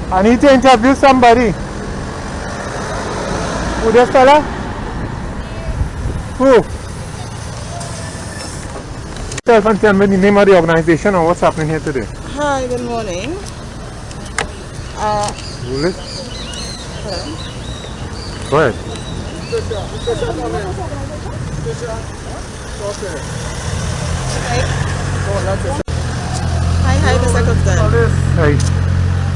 I need to interview somebody. Who this fella? Who? Tell me the name of the organization and what's happening here today. Hi, good morning. Hollis? Hello. Go ahead. Hi, Mr. Clifton. Hey,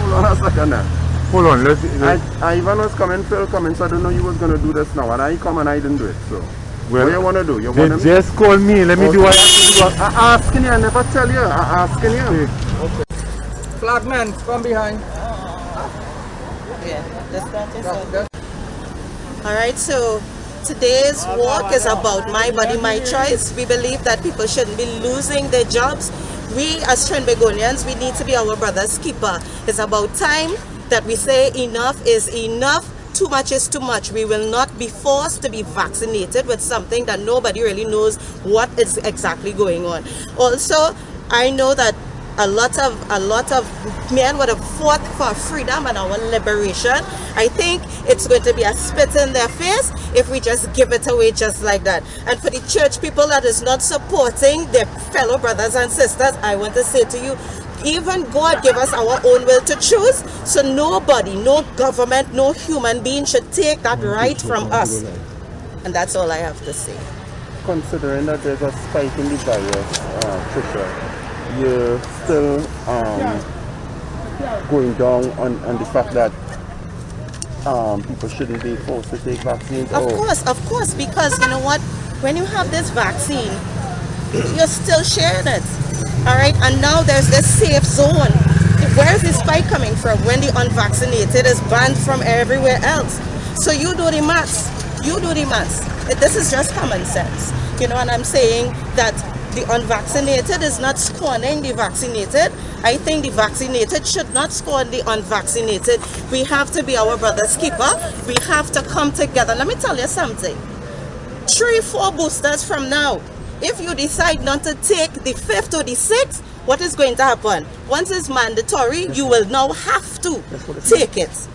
Hold on a second now. hold on. Let's Ivan was coming, Phil coming, so I don't know you was going to do this now. And I come and I didn't do it. So, well, what you want to do? You they want to just call me. Let me do what I have to do. I'm asking you, I never tell you. I'm asking you. Okay. Flagman, from behind. Yeah, Alright, so today's walk is about my body, my choice. We believe that people shouldn't be losing their jobs. We as Trinbagonians, we need to be our brother's keeper. It's about time that we say enough is enough. Too much is too much. We will not be forced to be vaccinated with something that nobody really knows what is exactly going on. Also, I know that a lot of men would have fought for freedom and our liberation. I think it's going to be a spit in their face if we just give it away just like that. And for the church people that is not supporting their fellow brothers and sisters, I want to say to you, even God gave us our own will to choose, so nobody, no government, no human being should take that right from us. And that's all I have to say. Considering that there's a spike in the virus, Trisha, you're still going down on the fact that people shouldn't be forced to take vaccines? Of course, because you know what? When you have this vaccine, you're still sharing it. Alright, and now there's this safe zone. Where is this spike coming from when the unvaccinated is banned from everywhere else? So you do the maths. You do the maths. This is just common sense. You know what I'm saying? That the unvaccinated is not scorning the vaccinated. I think the vaccinated should not scorn the unvaccinated. We have to be our brother's keeper. We have to come together. Let me tell you something. 3-4 boosters from now, if you decide not to take the 5th or the 6th, what is going to happen? Once it's mandatory, you will now have to take it.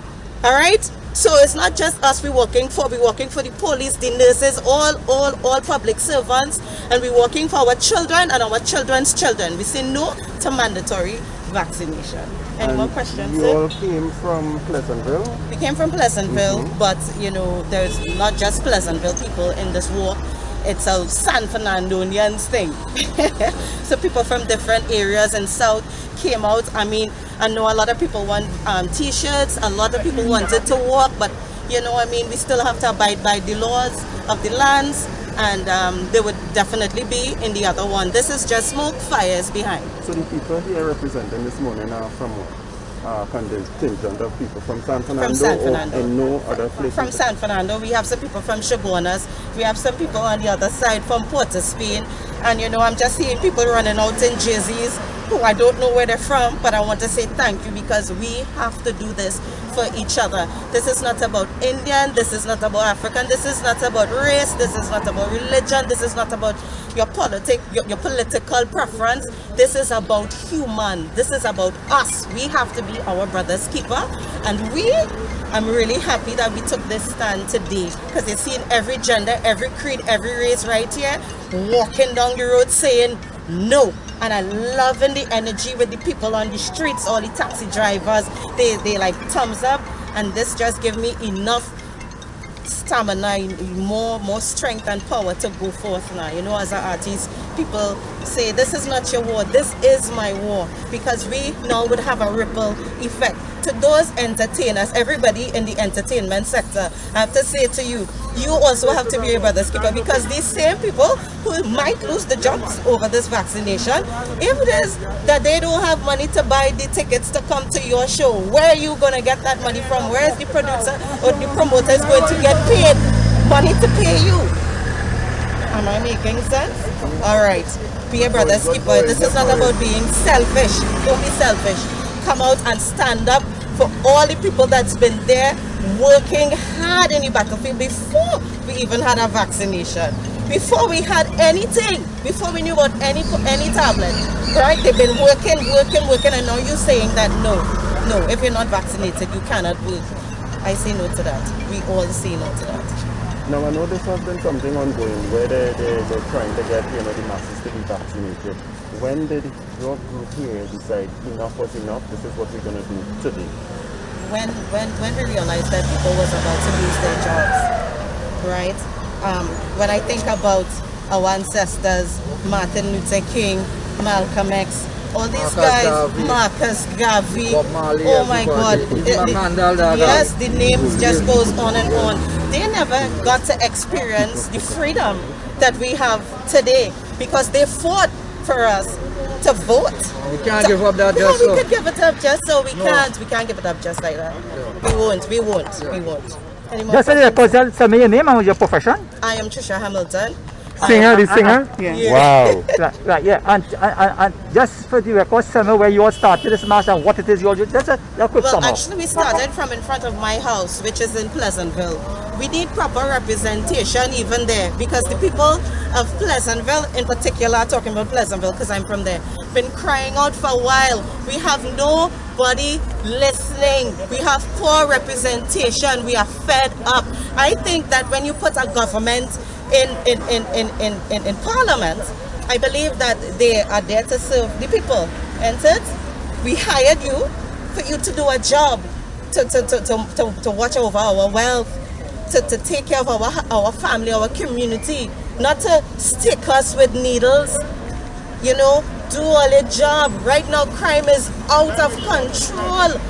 All right? So it's not just us we're working for the police, the nurses, all public servants, and we're working for our children and our children's children. We say no to mandatory vaccination. Any more questions? You all came from Pleasantville? We came from Pleasantville, but you know, there's not just Pleasantville people in this walk. It's a San Fernando thing. So people from different areas in South came out. I mean, I know a lot of people want t-shirts, a lot of people wanted to walk, but you know, I mean, we still have to abide by the laws of the lands, and they would definitely be in the other one. This is just smoke, fires behind. So the people here representing this morning are from what? Contingent of people from San Fernando, from San Fernando. Or in no other place? From San Fernando. We have some people from Chabonas. We have some people on the other side from Port of Spain. And you know, I'm just seeing people running out in jerseys who I don't know where they're from, but I want to say thank you, because we have to do this for each other. This is not about Indian, this is not about African, this is not about race, this is not about religion, this is not about your political preference. This is about human. This is about us. We have to be our brother's keeper, and I'm really happy that we took this stand today, because you're seeing every gender, every creed, every race right here walking down the road saying no. And I loving the energy with the people on the streets, all the taxi drivers, they like thumbs up, and this just give me enough stamina, more strength and power to go forth now. You know, as an artist, people say this is not your war, this is my war, because we now would have a ripple effect to those entertainers, everybody in the entertainment sector. I have to say to you, you also have to be a brother's keeper, because these same people who might lose the jobs over this vaccination, if it is that they don't have money to buy the tickets to come to your show, where are you going to get that money from? Where is the producer or the promoter is going to get paid money to pay you? Am I making sense? All right, be a brother's keeper. This is not about being selfish. Don't be selfish. Come out and stand up for all the people that's been there working hard in the battlefield before we even had a vaccination, before we had anything, before we knew about any tablet, right? They've been working, and now you're saying that no. No, if you're not vaccinated, you cannot work. I say no to that. We all say no to that. Now I know this has been something ongoing where they're trying to get the masses to be vaccinated. When did your group here decide enough was enough, this is what we're going to do today? When we realized that people was about to lose their jobs, right? When I think about our ancestors, Martin Luther King, Malcolm X, all these guys, Marcus Garvey, oh my God, yes, the names just goes on and on. They never got to experience the freedom that we have today because they fought for us to vote. We can't give up that just so. We could give it up just so. We can't give it up just like that. Yeah. We won't. Any more Just tell me your name and your profession. I am Trisha Hamilton. Singer, the singer? Yeah. Wow. Right, yeah. And just for the record, tell me where you all started this march and what it is you all do. Just a quick Well, summary. actually, we started from in front of my house, which is in Pleasantville. We need proper representation even there because the people of Pleasantville, in particular, talking about Pleasantville because I'm from there, been crying out for a while. We have nobody listening. We have poor representation. We are fed up. I think that when you put a government in Parliament, I believe that they are there to serve the people. And we hired you for you to do a job, to watch over our wealth, to take care of our family, our community, not to stick us with needles. You know, do all your job. Right now, crime is out of control.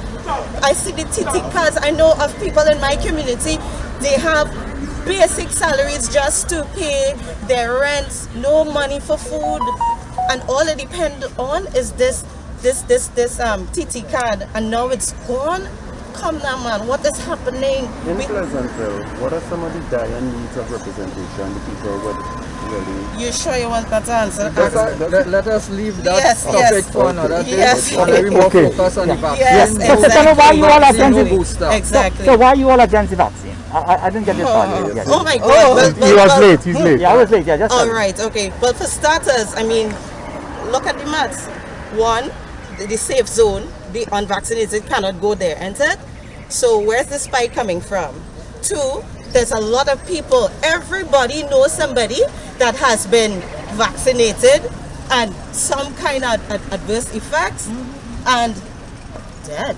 I see the TT cards. I know of people in my community, they have basic salaries just to pay their rents, no money for food, and all they depend on is this TT card, and now it's gone. Come now, man, what is happening? In Pleasantville, what are some of the dire needs of representation the people would really... You sure you want that answer? Let us leave that topic for another day. Yes. And we more focus on the vaccine. Yes, So tell me why you all against the booster. Exactly. So why you all against the vaccine? I didn't get this part yet. Oh my God. He was late, he's late. Yeah, I was late. Yeah, just All right, okay. But for starters, I mean, look at the maths. One, the safe zone, the unvaccinated cannot go there, enter. So where's the spike coming from? Two, there's a lot of people. Everybody knows somebody that has been vaccinated and some kind of adverse effects and dead.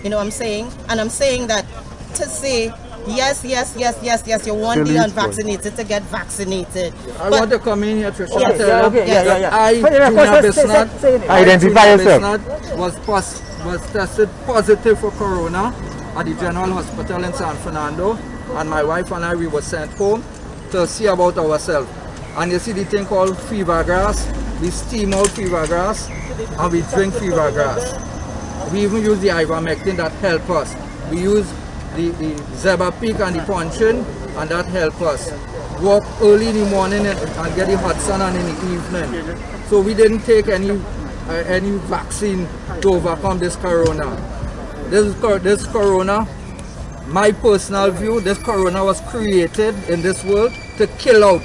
You know what I'm saying? And I'm saying that to say, yes, you want the unvaccinated to get vaccinated. I want to come in here to show Identify yourself. Was tested positive for corona at the General Hospital in San Fernando, and my wife and I, we were sent home to see about ourselves. And you see the thing called fever grass, we steam out fever grass and we drink fever grass. We even use the ivermectin that help us. We use the zebra peak and the puncheon, and that help us. Walk early in the morning and get the hot sun and in the evening. So we didn't take any vaccine to overcome this corona. This corona, my personal view, this corona was created in this world to kill out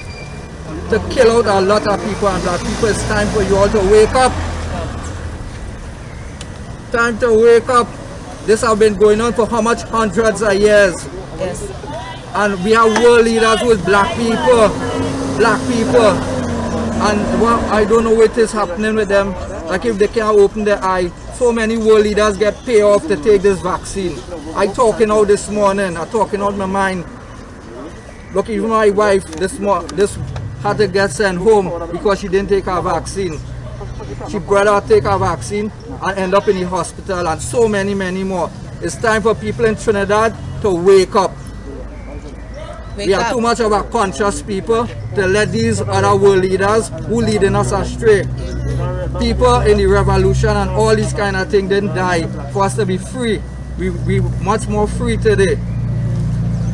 a lot of people, and black people. It's time for you all to wake up. Time to wake up. This has been going on for how much? Hundreds of years. Yes. And we have world leaders with black people. And well, I don't know what is happening with them. Like if they can't open their eye, so many world leaders get paid off to take this vaccine. I talking out this morning, I talking out my mind. Look, even my wife this had to get sent home because she didn't take her vaccine. She brought her take her vaccine and end up in the hospital, and so many more. It's time for people in Trinidad to wake up. We are too much of a conscious people to let these other world leaders who leading us astray. People in the revolution and all these kind of things didn't die for us to be free. We much more free today.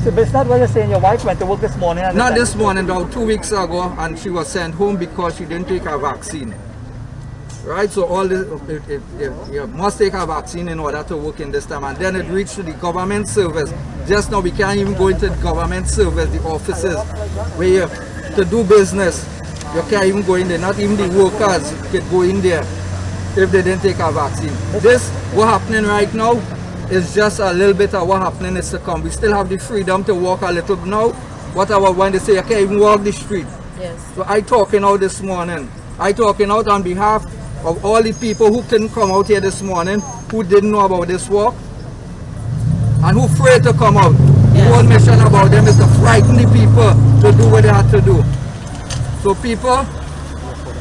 So it's not what you're saying, your wife went to work this morning? Not this morning, about 2 weeks ago, and she was sent home because she didn't take her vaccine. Right, so all this, you must take a vaccine in order to work in this time, and then it reached to the government service. Just now we can't even go into the government service, the offices, where you, to do business. You can't even go in there, not even the workers could go in there. if they didn't take a vaccine. This, what's happening right now, is just a little bit of what happening is to come. We still have the freedom to walk a little now. What about when they say, I can't even walk the street? Yes. So I talking out this morning. I talking out on behalf of all the people who couldn't come out here this morning, who didn't know about this walk, and who afraid to come out. The whole mission about them is to frighten the people to do what they had to do. So people,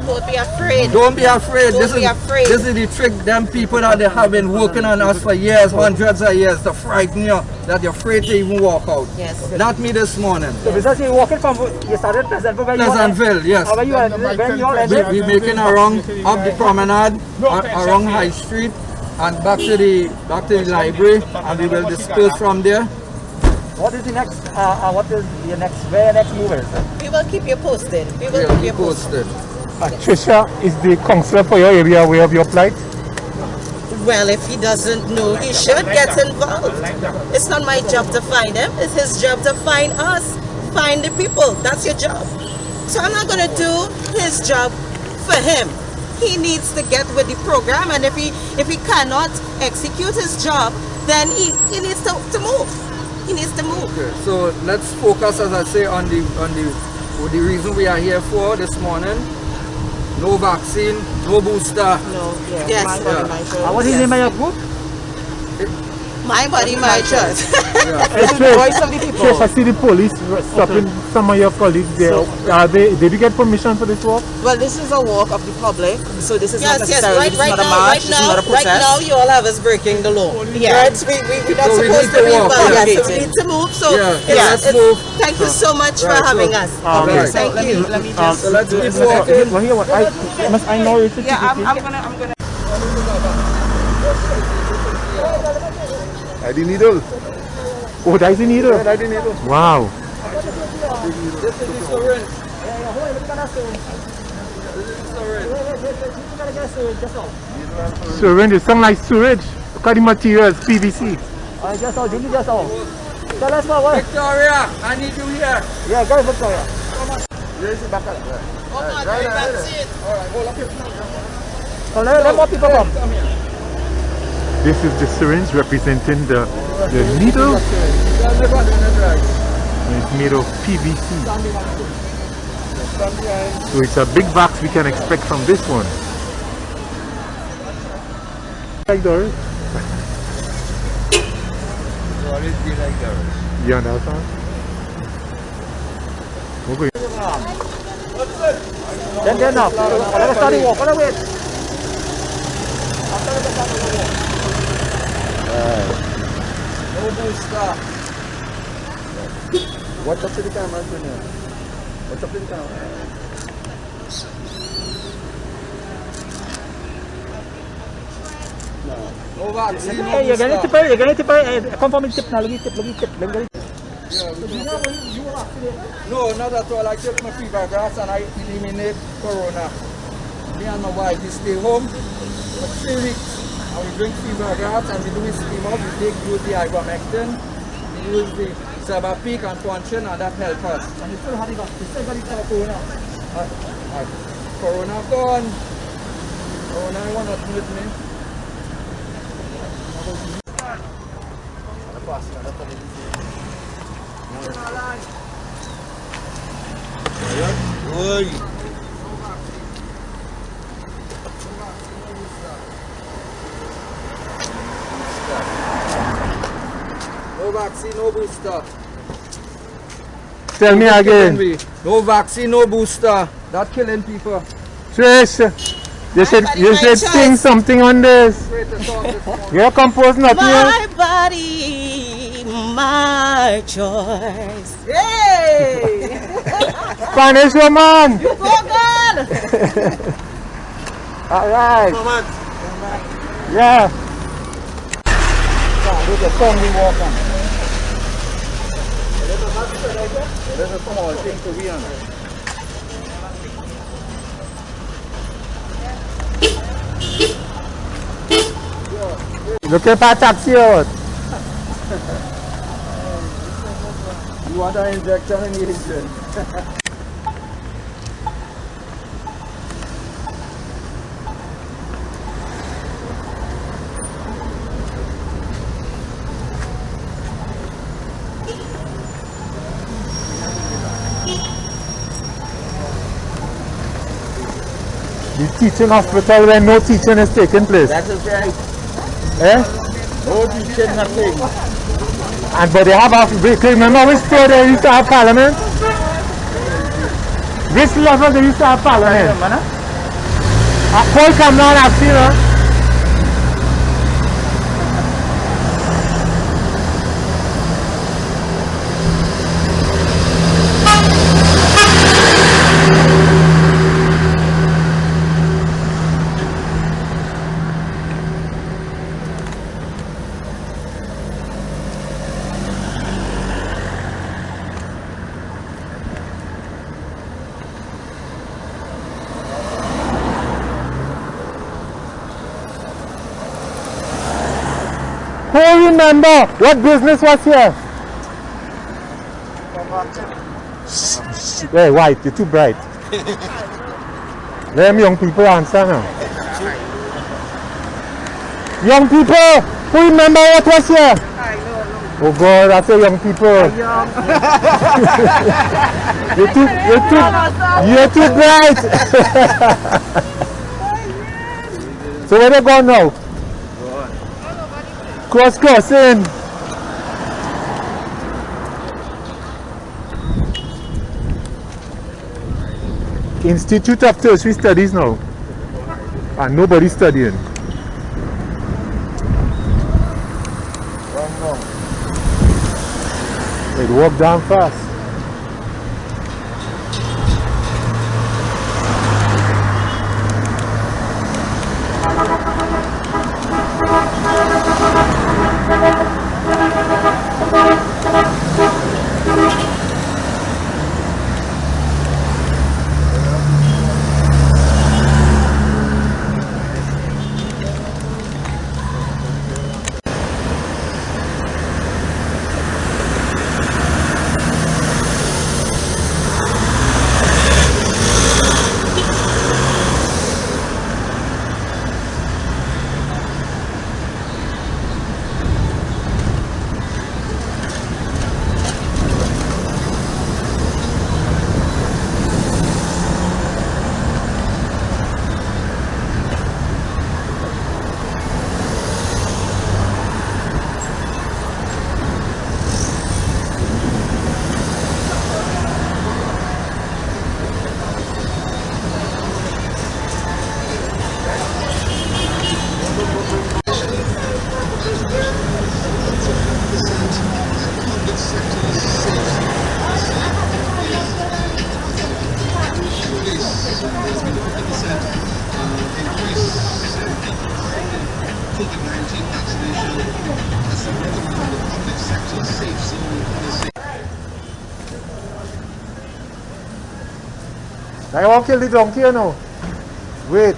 don't be afraid. don't be afraid. Don't be afraid. This is the trick them people that they have been working on us for years, hundreds of years, to frighten you that you're afraid to even walk out. Yes. Not me this morning. So because you're walking from, you started Pleasantville, where Pleasantville, yes. When you all ended? We're making a run up the promenade, around High Street, and back to the library, and we will disperse from there. What is the next, what is your next, where your next move is? We will keep you posted. We will We'll keep you keep posted. posted. Trisha is the counselor for your area aware of your plight? Well, if he doesn't know, he should get involved. It's not my job to find him. It's his job to find us. Find the people. That's your job. So I'm not going to do his job for him. He needs to get with the program, and if he cannot execute his job, then he needs to move. He needs to move. Okay, so let's focus, as I say, on the reason we are here for this morning. No vaccine, no booster. No, yes. My body, my choice. What is the name of your group? My body, my choice. Hey, Voice of the people. Trish, I see the police stopping some of your colleagues there. Did you get permission for this walk? Well, this is a walk of the public, so this is not Yes, necessarily this is not a march, this is not a right protest. now, you all have us breaking the law. Yeah. Right? We're not So we supposed need to to be walk, involved. yeah. Yes, so we need to move. So let's move. Thank you so much for Right, so- having us. Right. So let me just. So let's keep walking. Well, here, I know it's Yeah, I'm gonna. ID needle. Oh, that's the needle. ID needle. Wow. This is the syringe. Syringe, it sounds like sewage. Look at the materials, PVC. Just all, Jimmy, just all. Tell us what. Victoria, I need you here. Yeah, go Victoria. So let more people come. This is the syringe representing the needle. And it's made of PVC. So it's a big box we can expect from this one. Like Doris? You understand? Okay. Then now. Let us start the walk. Wait. No booster. Watch up to the camera, Junior. Watch up to the camera. No vaccine, no Hey, you're going to booster. tip. Come from the tip now. Look at tip. No, not at all. I take my fever grass and I eliminate corona. Me and my wife, we stay home for 3 weeks. And we drink fever grass and we do steam up. We use the ivermectin, we use the Sabapeak and Ponchin, and that helps us. And you still have the corona. Corona gone. Corona, I want nothing with me. Oi. No vaccine, no booster. Tell me again. No vaccine, no booster. That killing people. Trish, you should sing something on this. Afraid to talk this morning. You're composed nothing else. My body, my choice. Yay! Spanish woman. Go on! Alright. Yeah. Look at song we walk on. There's a small thing to be on. Look at that taxi out. You want an injection in the engine? teaching hospital when no teaching is taking place. That is right. Eh? No teaching, nothing. And but they have a remember which store they used to have parliament? Which level they used to have parliament? Paul come down and see her. Who remember what business was here? Hey, white, you're too bright. Let them young people answer now. Young people, who remember what was here? Oh God, I say young people. you're too bright. So where they going now? Crossing. Institute of Tertiary Studies now. And nobody's studying. It walk down fast. I won't kill the donkey, you know. Wait.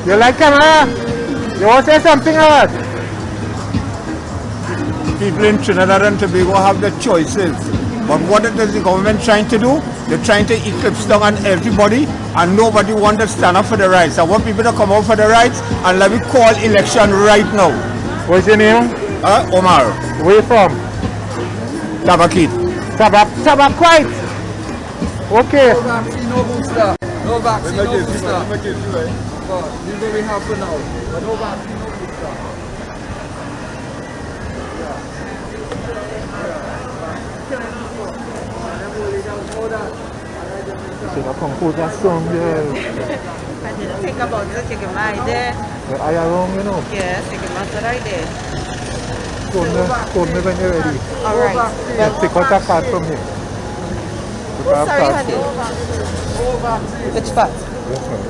You like camera? You want to say something about? People in Trinidad and Tobago have the choices. But what is the government trying to do? They're trying to eclipse down on everybody, and nobody wants to stand up for the rights. I want people to come out for the rights, and let me call election right now. What's your name? Omar. Where you from? Tabakit. Tabaquite. Okay. No vaccine, no booster. No vaccine, no booster. This is what we have for now. But no vaccine, no booster. C'est la composition de... I didn't think about it, take him right there. I am wrong, you know. Yes, take him out right there. Call me when you're ready. Alright. Yeah, take out that card from here. Oh, sorry, honey. Which part? This one.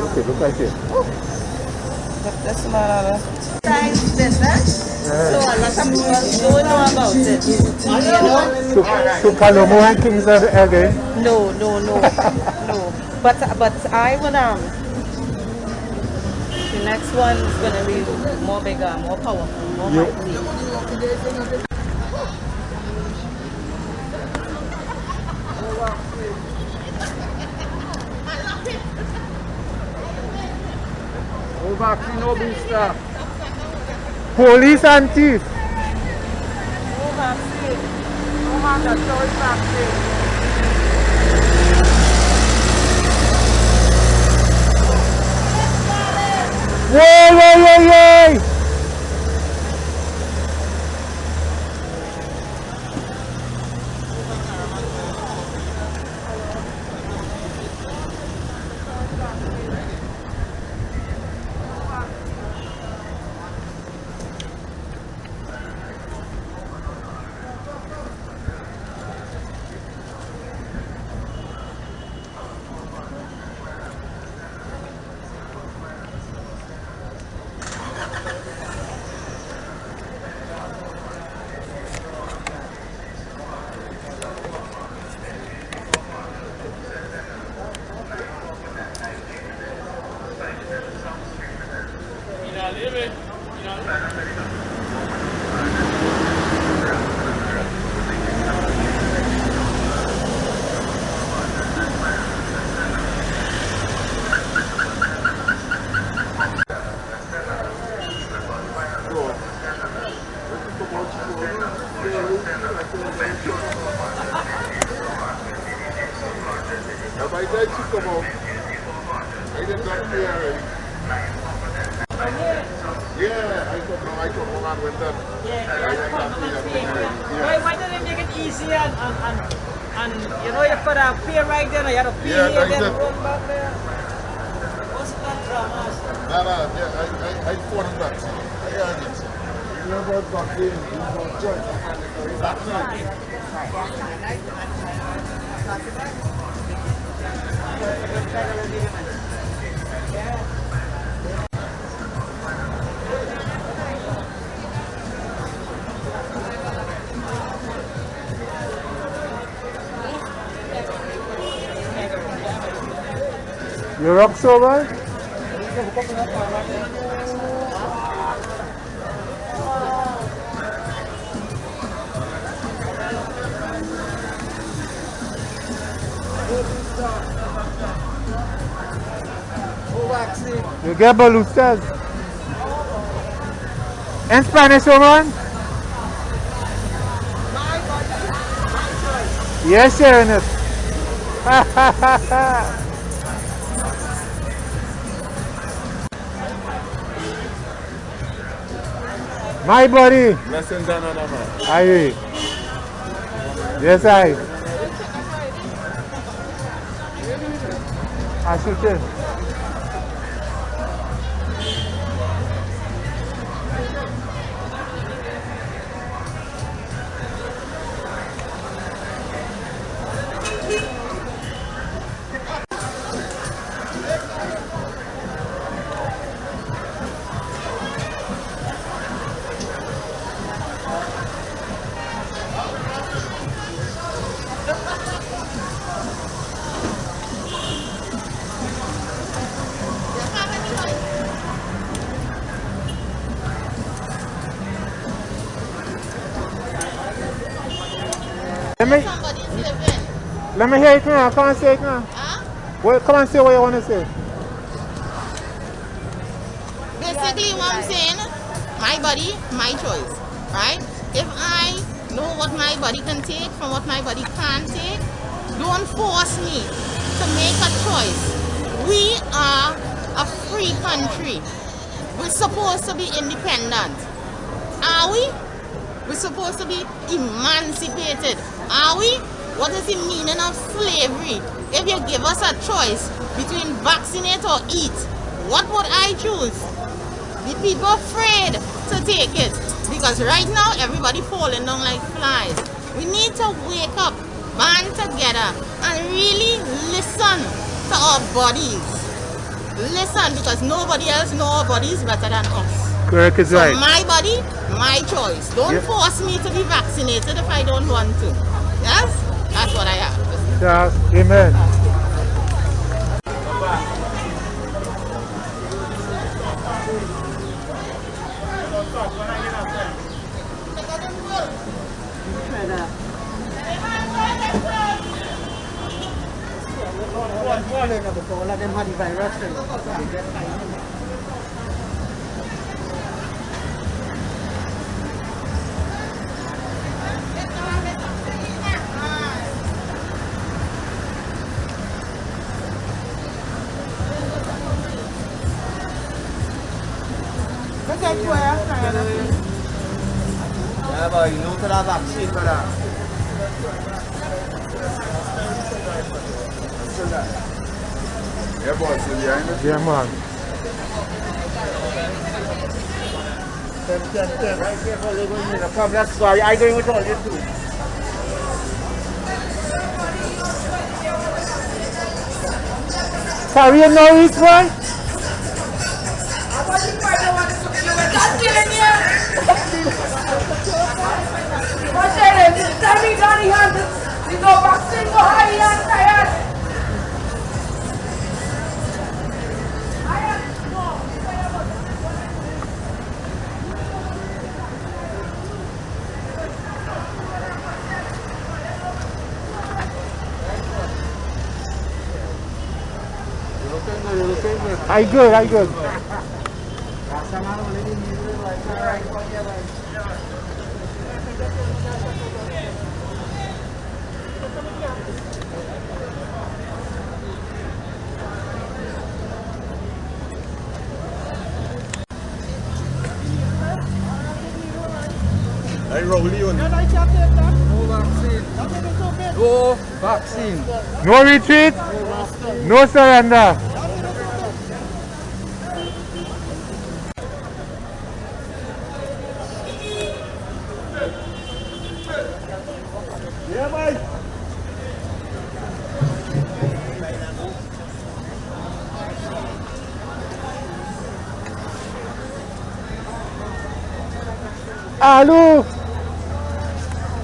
Okay, look right here. This man, thanks business. So a lot of people don't know about it. You know? So Palomo and Kings are again? No. But I will the next one is gonna be more bigger, more powerful, more mighty. No vaccine, no booster. Police and thief. No vaccine. No mandatory vaccine. Yay! Why don't they make it easy and you know you could have pay right there, you had to pay here, then run back there. What's that drama? I fought that. I heard it. You know about vaccine, you know about choice. You rock so well? You get balustas. In Spanish, woman? Yes, sharing it. My body. Blessings and honor, man. Aye. Yes, I. I should tell. Let me hear it now. Come and say it now. Huh? Well, come and say what you want to say. Basically, what I'm saying, my body, my choice, right? If I know what my body can take from what my body can't take, don't force me to make a choice. We are a free country. We're supposed to be independent. Are we? We're supposed to be emancipated. Are we? What is the meaning of slavery? If you give us a choice between vaccinate or eat, what would I choose? The people afraid to take it because right now everybody falling down like flies. We need to wake up, band together and really listen to our bodies. listen, because nobody else knows our bodies better than us. Correct is So right. my body, my choice. Don't force me to be vaccinated if I don't want to. Yes? That's what I have to say. Yeah, amen. All of them had the virus. Yeah, boy, you know to that vaccine, brother. Yeah, boy, so behind it. Yeah, man. Right here for living in the come, let's go. I going with all you too. Carry a no eat one? I good, I good. I roll you on. No vaccine. No vaccine. No retreat, no surrender. Yeah, boy. Hello.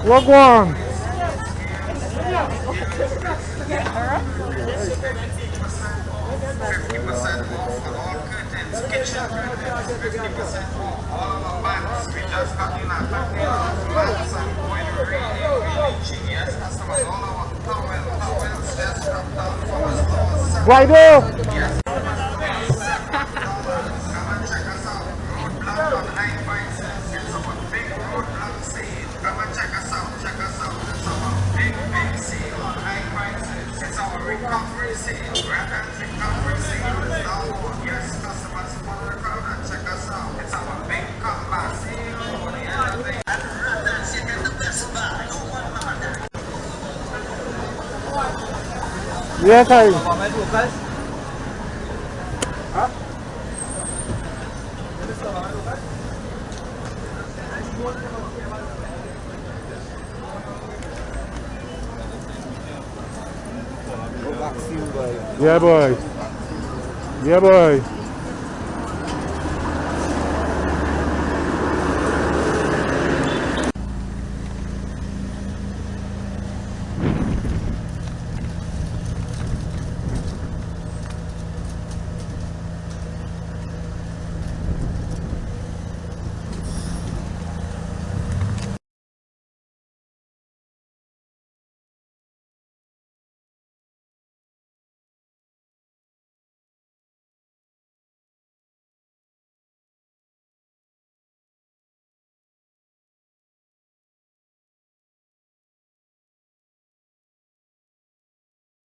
What one? Guido. Yes, I. Yeah, boy. Yeah, boy.